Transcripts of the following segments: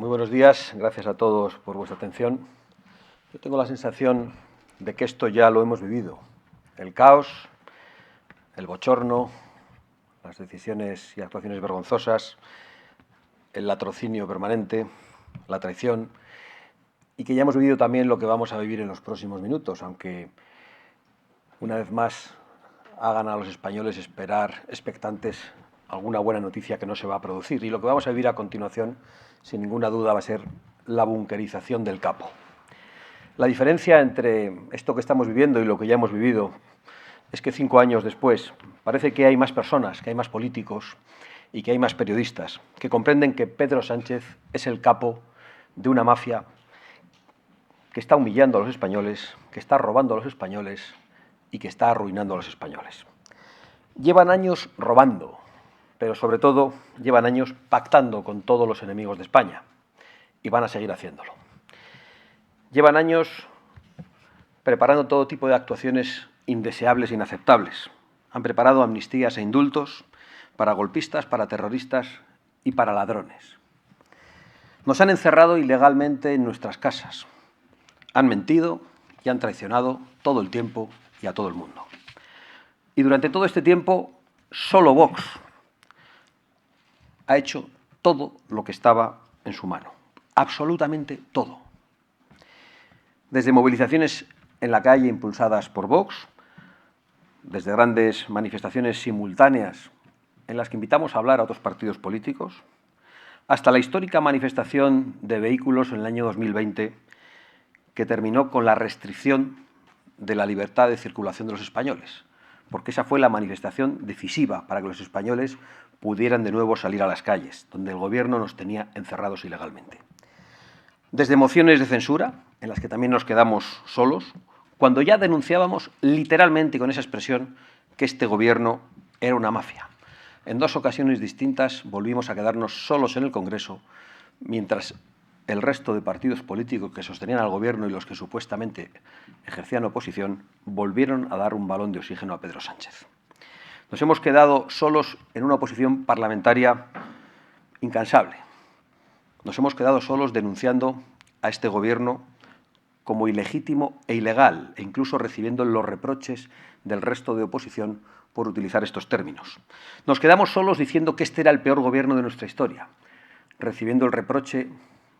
Muy buenos días, gracias a todos por vuestra atención. Yo tengo la sensación de que esto ya lo hemos vivido. El caos, el bochorno, las decisiones y actuaciones vergonzosas, el latrocinio permanente, la traición, y que ya hemos vivido también lo que vamos a vivir en los próximos minutos, aunque una vez más hagan a los españoles esperar expectantes alguna buena noticia que no se va a producir. Y lo que vamos a vivir a continuación, sin ninguna duda, va a ser la bunkerización del capo. La diferencia entre esto que estamos viviendo y lo que ya hemos vivido es que 5 años después parece que hay más personas, que hay más políticos y que hay más periodistas que comprenden que Pedro Sánchez es el capo de una mafia que está humillando a los españoles, que está robando a los españoles y que está arruinando a los españoles. Llevan años robando, pero sobre todo llevan años pactando con todos los enemigos de España y van a seguir haciéndolo. Llevan años preparando todo tipo de actuaciones indeseables e inaceptables. Han preparado amnistías e indultos para golpistas, para terroristas y para ladrones. Nos han encerrado ilegalmente en nuestras casas. Han mentido y han traicionado todo el tiempo y a todo el mundo. Y durante todo este tiempo, solo Vox ha hecho todo lo que estaba en su mano. Absolutamente todo. Desde movilizaciones en la calle impulsadas por Vox, desde grandes manifestaciones simultáneas en las que invitamos a hablar a otros partidos políticos, hasta la histórica manifestación de vehículos en el año 2020 que terminó con la restricción de la libertad de circulación de los españoles, porque esa fue la manifestación decisiva para que los españoles pudieran de nuevo salir a las calles, donde el gobierno nos tenía encerrados ilegalmente. Desde mociones de censura, en las que también nos quedamos solos, cuando ya denunciábamos literalmente con esa expresión que este gobierno era una mafia. En 2 ocasiones distintas volvimos a quedarnos solos en el Congreso, mientras el resto de partidos políticos que sostenían al gobierno y los que supuestamente ejercían oposición volvieron a dar un balón de oxígeno a Pedro Sánchez. Nos hemos quedado solos en una oposición parlamentaria incansable. Nos hemos quedado solos denunciando a este gobierno como ilegítimo e ilegal, e incluso recibiendo los reproches del resto de oposición por utilizar estos términos. Nos quedamos solos diciendo que este era el peor gobierno de nuestra historia, recibiendo el reproche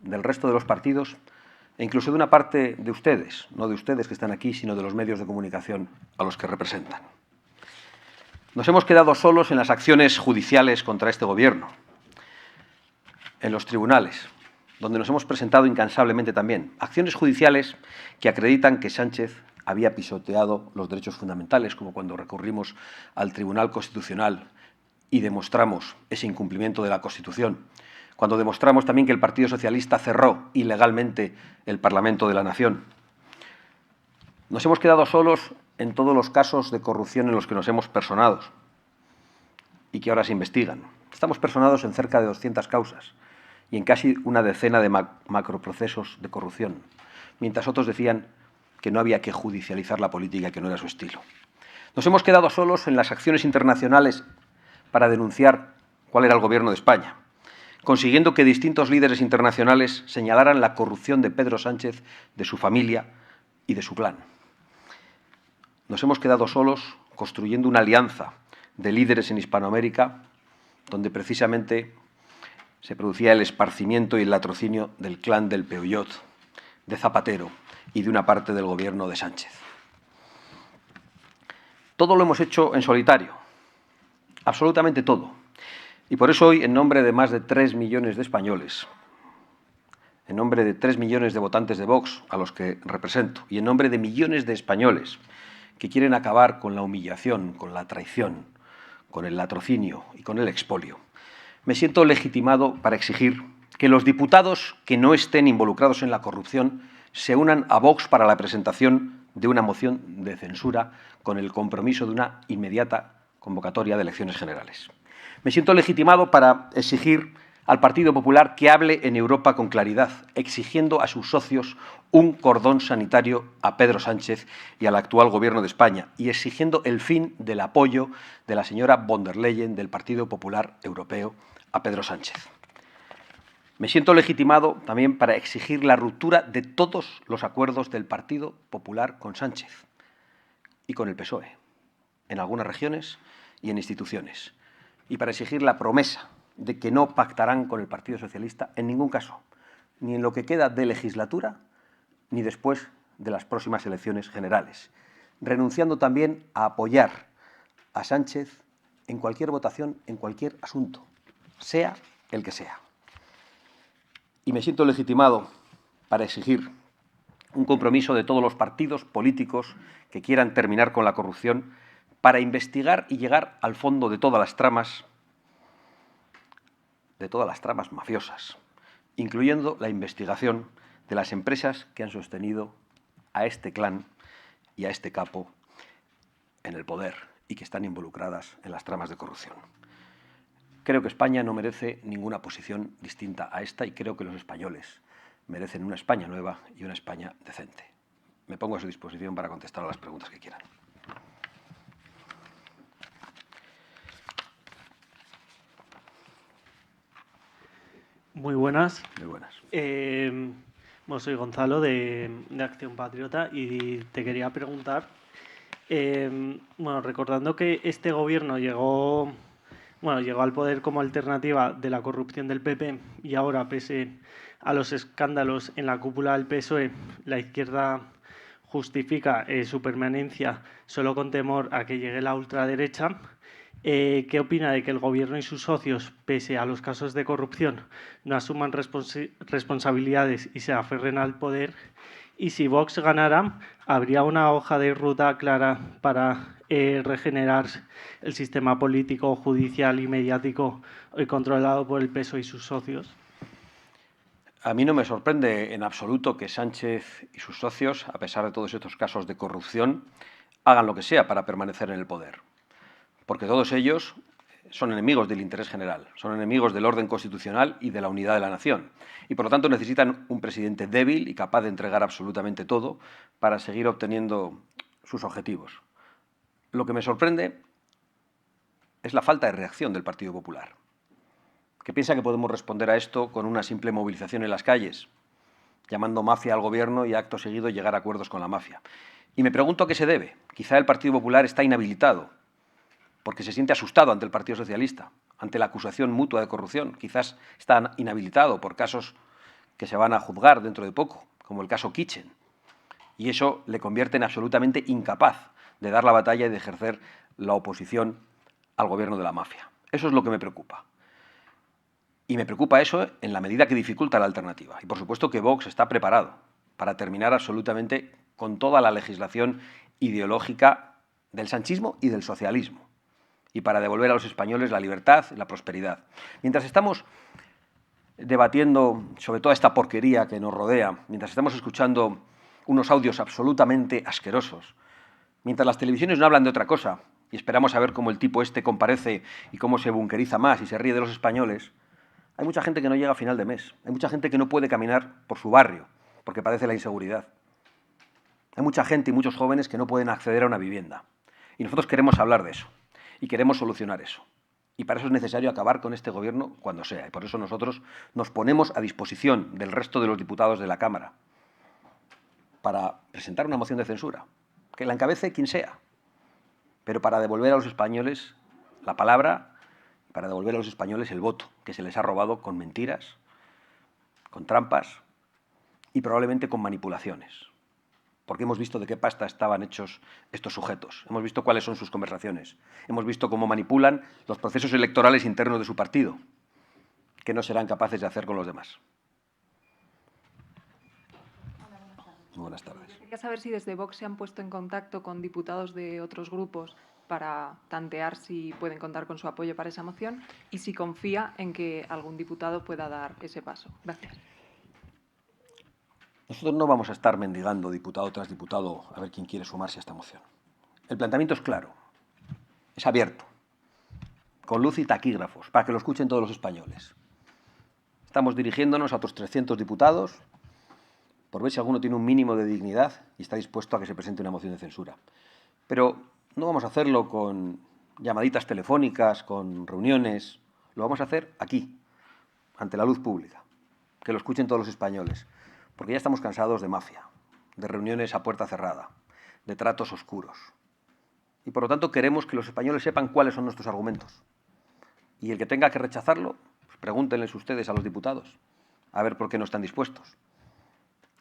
del resto de los partidos e incluso de una parte de ustedes, no de ustedes que están aquí, sino de los medios de comunicación a los que representan. Nos hemos quedado solos en las acciones judiciales contra este gobierno, en los tribunales, donde nos hemos presentado incansablemente también. Acciones judiciales que acreditan que Sánchez había pisoteado los derechos fundamentales, como cuando recurrimos al Tribunal Constitucional y demostramos ese incumplimiento de la Constitución, cuando demostramos también que el Partido Socialista cerró ilegalmente el Parlamento de la Nación. Nos hemos quedado solos en todos los casos de corrupción en los que nos hemos personado y que ahora se investigan. Estamos personados en cerca de 200 causas y en casi una decena de macroprocesos de corrupción, mientras otros decían que no había que judicializar la política, que no era su estilo. Nos hemos quedado solos en las acciones internacionales para denunciar cuál era el gobierno de España, consiguiendo que distintos líderes internacionales señalaran la corrupción de Pedro Sánchez, de su familia y de su clan. Nos hemos quedado solos construyendo una alianza de líderes en Hispanoamérica, donde precisamente se producía el esparcimiento y el latrocinio del clan del Peuyot, de Zapatero y de una parte del gobierno de Sánchez. Todo lo hemos hecho en solitario, absolutamente todo. Y por eso hoy, en nombre de más de 3 millones de españoles, en nombre de 3 millones de votantes de Vox, a los que represento, y en nombre de millones de españoles que quieren acabar con la humillación, con la traición, con el latrocinio y con el expolio, me siento legitimado para exigir que los diputados que no estén involucrados en la corrupción se unan a Vox para la presentación de una moción de censura con el compromiso de una inmediata convocatoria de elecciones generales. Me siento legitimado para exigir al Partido Popular que hable en Europa con claridad, exigiendo a sus socios un cordón sanitario a Pedro Sánchez y al actual Gobierno de España y exigiendo el fin del apoyo de la señora von der Leyen del Partido Popular Europeo a Pedro Sánchez. Me siento legitimado también para exigir la ruptura de todos los acuerdos del Partido Popular con Sánchez y con el PSOE, en algunas regiones y en instituciones, y para exigir la promesa de que no pactarán con el Partido Socialista en ningún caso, ni en lo que queda de legislatura, ni después de las próximas elecciones generales, renunciando también a apoyar a Sánchez en cualquier votación, en cualquier asunto, sea el que sea. Y me siento legitimado para exigir un compromiso de todos los partidos políticos que quieran terminar con la corrupción para investigar y llegar al fondo de todas las tramas mafiosas, incluyendo la investigación de las empresas que han sostenido a este clan y a este capo en el poder y que están involucradas en las tramas de corrupción. Creo que España no merece ninguna posición distinta a esta y creo que los españoles merecen una España nueva y una España decente. Me pongo a su disposición para contestar a las preguntas que quieran. Muy buenas. Muy buenas. Bueno, soy Gonzalo de Acción Patriota y te quería preguntar, bueno, recordando que este gobierno llegó al poder como alternativa de la corrupción del PP y ahora, pese a los escándalos en la cúpula del PSOE, la izquierda justifica su permanencia solo con temor a que llegue la ultraderecha. ¿Qué opina de que el Gobierno y sus socios, pese a los casos de corrupción, no asuman responsabilidades y se aferren al poder? Y si Vox ganara, ¿habría una hoja de ruta clara para regenerar el sistema político, judicial y mediático controlado por el PSOE y sus socios? A mí no me sorprende en absoluto que Sánchez y sus socios, a pesar de todos estos casos de corrupción, hagan lo que sea para permanecer en el poder. Porque todos ellos son enemigos del interés general, son enemigos del orden constitucional y de la unidad de la nación. Y por lo tanto necesitan un presidente débil y capaz de entregar absolutamente todo para seguir obteniendo sus objetivos. Lo que me sorprende es la falta de reacción del Partido Popular, que piensa que podemos responder a esto con una simple movilización en las calles, llamando mafia al gobierno y acto seguido llegar a acuerdos con la mafia. Y me pregunto a qué se debe. Quizá el Partido Popular está inhabilitado porque se siente asustado ante el Partido Socialista, ante la acusación mutua de corrupción. Quizás está inhabilitado por casos que se van a juzgar dentro de poco, como el caso Kitchen. Y eso le convierte en absolutamente incapaz de dar la batalla y de ejercer la oposición al gobierno de la mafia. Eso es lo que me preocupa. Y me preocupa eso en la medida que dificulta la alternativa. Y por supuesto que Vox está preparado para terminar absolutamente con toda la legislación ideológica del sanchismo y del socialismo, y para devolver a los españoles la libertad y la prosperidad. Mientras estamos debatiendo sobre toda esta porquería que nos rodea, mientras estamos escuchando unos audios absolutamente asquerosos, mientras las televisiones no hablan de otra cosa y esperamos a ver cómo el tipo este comparece y cómo se bunqueriza más y se ríe de los españoles, hay mucha gente que no llega a final de mes, hay mucha gente que no puede caminar por su barrio porque padece la inseguridad. Hay mucha gente y muchos jóvenes que no pueden acceder a una vivienda. Y nosotros queremos hablar de eso. Y queremos solucionar eso. Y para eso es necesario acabar con este gobierno cuando sea. Y por eso nosotros nos ponemos a disposición del resto de los diputados de la Cámara para presentar una moción de censura, que la encabece quien sea, pero para devolver a los españoles la palabra, para devolver a los españoles el voto que se les ha robado con mentiras, con trampas y probablemente con manipulaciones. Porque hemos visto de qué pasta estaban hechos estos sujetos. Hemos visto cuáles son sus conversaciones. Hemos visto cómo manipulan los procesos electorales internos de su partido, que no serán capaces de hacer con los demás. Hola, buenas tardes. Muy buenas tardes. Yo quería saber si desde Vox se han puesto en contacto con diputados de otros grupos para tantear si pueden contar con su apoyo para esa moción y si confía en que algún diputado pueda dar ese paso. Gracias. Nosotros no vamos a estar mendigando diputado tras diputado a ver quién quiere sumarse a esta moción. El planteamiento es claro, es abierto, con luz y taquígrafos, para que lo escuchen todos los españoles. Estamos dirigiéndonos a otros 300 diputados por ver si alguno tiene un mínimo de dignidad y está dispuesto a que se presente una moción de censura. Pero no vamos a hacerlo con llamaditas telefónicas, con reuniones, lo vamos a hacer aquí, ante la luz pública. que lo escuchen todos los españoles, porque ya estamos cansados de mafia, de reuniones a puerta cerrada, de tratos oscuros. Y por lo tanto queremos que los españoles sepan cuáles son nuestros argumentos. Y el que tenga que rechazarlo, pues pregúntenles ustedes a los diputados, a ver por qué no están dispuestos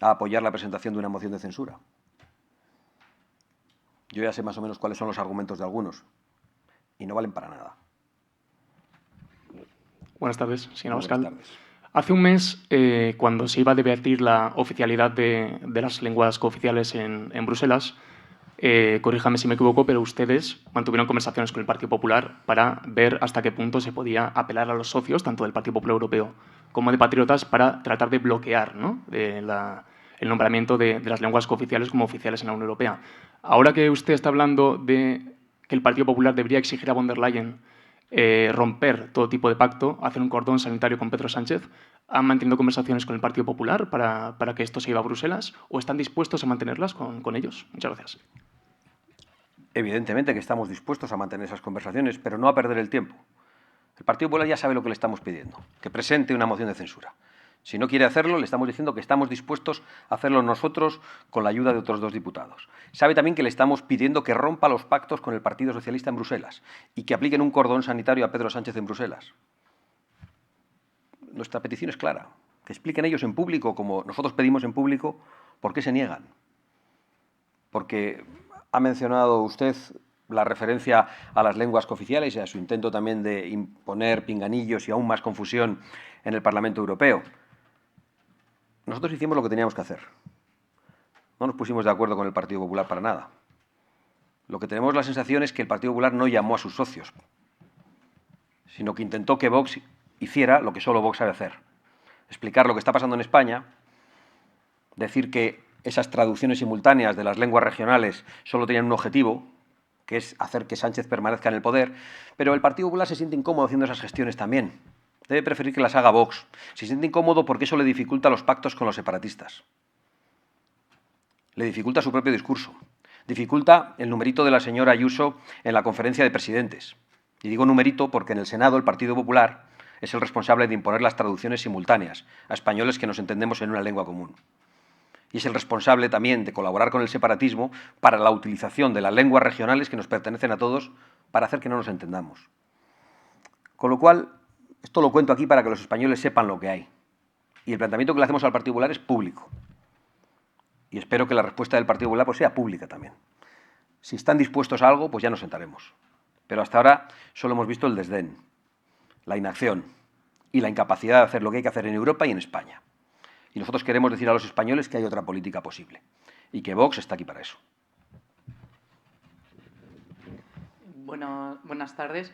a apoyar la presentación de una moción de censura. Yo ya sé más o menos cuáles son los argumentos de algunos, y no valen para nada. Buenas tardes, señor Buenas Abascal. tardes. Hace un mes, cuando se iba a debatir la oficialidad de las lenguas cooficiales en Bruselas, corríjame si me equivoco, pero ustedes mantuvieron conversaciones con el Partido Popular para ver hasta qué punto se podía apelar a los socios, tanto del Partido Popular Europeo como de Patriotas, para tratar de bloquear, ¿no?, el nombramiento de las lenguas cooficiales como oficiales en la Unión Europea. Ahora que usted está hablando de que el Partido Popular debería exigir a von der Leyen romper todo tipo de pacto, hacer un cordón sanitario con Pedro Sánchez, ¿han mantenido conversaciones con el Partido Popular para que esto se lleve a Bruselas o están dispuestos a mantenerlas con ellos? Muchas gracias. Evidentemente que estamos dispuestos a mantener esas conversaciones, pero no a perder el tiempo. El Partido Popular ya sabe lo que le estamos pidiendo, que presente una moción de censura. Si no quiere hacerlo, le estamos diciendo que estamos dispuestos a hacerlo nosotros con la ayuda de otros 2 diputados. Sabe también que le estamos pidiendo que rompa los pactos con el Partido Socialista en Bruselas y que apliquen un cordón sanitario a Pedro Sánchez en Bruselas. Nuestra petición es clara, que expliquen ellos en público, como nosotros pedimos en público, por qué se niegan. Porque ha mencionado usted la referencia a las lenguas cooficiales y a su intento también de imponer pinganillos y aún más confusión en el Parlamento Europeo. Nosotros hicimos lo que teníamos que hacer. No nos pusimos de acuerdo con el Partido Popular para nada. Lo que tenemos la sensación es que el Partido Popular no llamó a sus socios, sino que intentó que Vox hiciera lo que solo Vox sabe hacer. Explicar lo que está pasando en España, decir que esas traducciones simultáneas de las lenguas regionales solo tenían un objetivo, que es hacer que Sánchez permanezca en el poder, pero el Partido Popular se siente incómodo haciendo esas gestiones también. Debe preferir que las haga Vox. Se siente incómodo porque eso le dificulta los pactos con los separatistas. Le dificulta su propio discurso. Dificulta el numerito de la señora Ayuso en la conferencia de presidentes. Y digo numerito porque en el Senado el Partido Popular es el responsable de imponer las traducciones simultáneas a españoles que nos entendemos en una lengua común. Y es el responsable también de colaborar con el separatismo para la utilización de las lenguas regionales que nos pertenecen a todos para hacer que no nos entendamos. Con lo cual, esto lo cuento aquí para que los españoles sepan lo que hay. Y el planteamiento que le hacemos al Partido Popular es público. Y espero que la respuesta del Partido Popular pues sea pública también. Si están dispuestos a algo, pues ya nos sentaremos. Pero hasta ahora solo hemos visto el desdén, la inacción y la incapacidad de hacer lo que hay que hacer en Europa y en España. Y nosotros queremos decir a los españoles que hay otra política posible y que Vox está aquí para eso. Buenas tardes.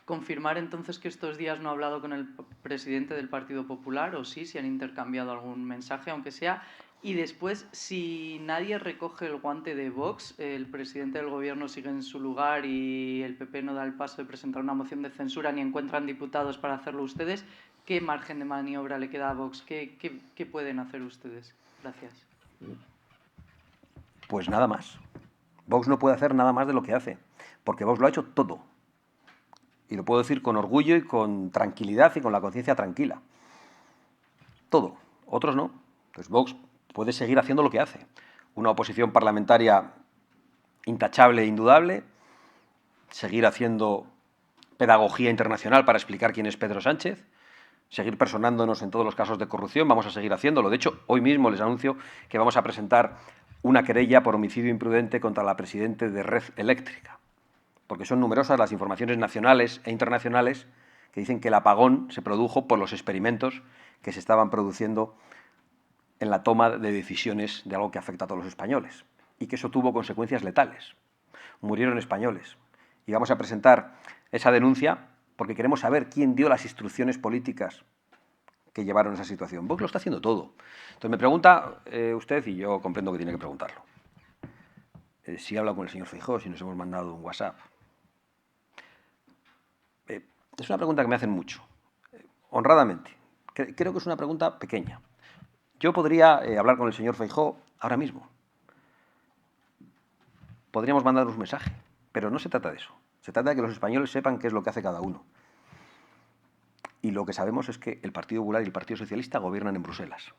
¿Confirmar entonces que estos días no ha hablado con el presidente del Partido Popular o sí, si han intercambiado algún mensaje, aunque sea? Y después, si nadie recoge el guante de Vox, el presidente del Gobierno sigue en su lugar y el PP no da el paso de presentar una moción de censura ni encuentran diputados para hacerlo ustedes, ¿qué margen de maniobra le queda a Vox? ¿Qué pueden hacer ustedes? Gracias. Pues nada más. Vox no puede hacer nada más de lo que hace, porque Vox lo ha hecho todo. Y lo puedo decir con orgullo y con tranquilidad y con la conciencia tranquila. Todo. Otros no. Entonces Vox puede seguir haciendo lo que hace. Una oposición parlamentaria intachable e indudable, seguir haciendo pedagogía internacional para explicar quién es Pedro Sánchez, seguir personándonos en todos los casos de corrupción, vamos a seguir haciéndolo. De hecho, hoy mismo les anuncio que vamos a presentar una querella por homicidio imprudente contra la presidenta de Red Eléctrica, porque son numerosas las informaciones nacionales e internacionales que dicen que el apagón se produjo por los experimentos que se estaban produciendo en la toma de decisiones de algo que afecta a todos los españoles y que eso tuvo consecuencias letales. Murieron españoles. Y vamos a presentar esa denuncia porque queremos saber quién dio las instrucciones políticas que llevaron a esa situación. Vox lo está haciendo todo. Entonces me pregunta usted, y yo comprendo que tiene que preguntarlo, si he hablado con el señor Feijóo, si nos hemos mandado un WhatsApp. Es una pregunta que me hacen mucho, honradamente. Creo que es una pregunta pequeña. Yo podría hablar con el señor Feijóo ahora mismo. Podríamos mandarnos un mensaje, pero no se trata de eso. Se trata de que los españoles sepan qué es lo que hace cada uno. Y lo que sabemos es que el Partido Popular y el Partido Socialista gobiernan en Bruselas,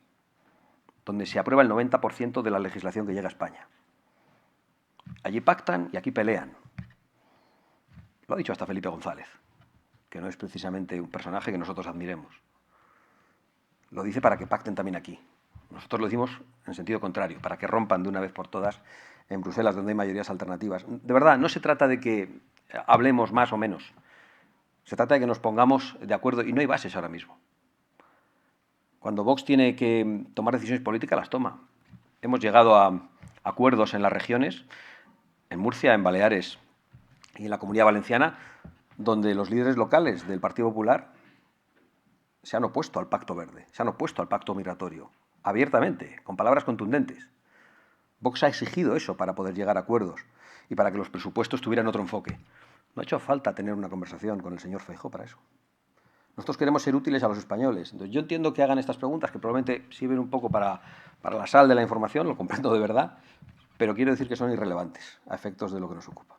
donde se aprueba el 90% de la legislación que llega a España. Allí pactan y aquí pelean. Lo ha dicho hasta Felipe González, que no es precisamente un personaje que nosotros admiremos. Lo dice para que pacten también aquí. Nosotros lo decimos en sentido contrario, para que rompan de una vez por todas en Bruselas, donde hay mayorías alternativas. De verdad, no se trata de que hablemos más o menos. Se trata de que nos pongamos de acuerdo, y no hay bases ahora mismo. Cuando Vox tiene que tomar decisiones políticas, las toma. Hemos llegado a acuerdos en las regiones, en Murcia, en Baleares y en la Comunidad Valenciana, donde los líderes locales del Partido Popular se han opuesto al Pacto Verde, se han opuesto al pacto migratorio, abiertamente, con palabras contundentes. Vox ha exigido eso para poder llegar a acuerdos y para que los presupuestos tuvieran otro enfoque. No ha hecho falta tener una conversación con el señor Feijóo para eso. Nosotros queremos ser útiles a los españoles. Entonces, yo entiendo que hagan estas preguntas, que probablemente sirven un poco para la sal de la información, lo comprendo de verdad, pero quiero decir que son irrelevantes a efectos de lo que nos ocupa.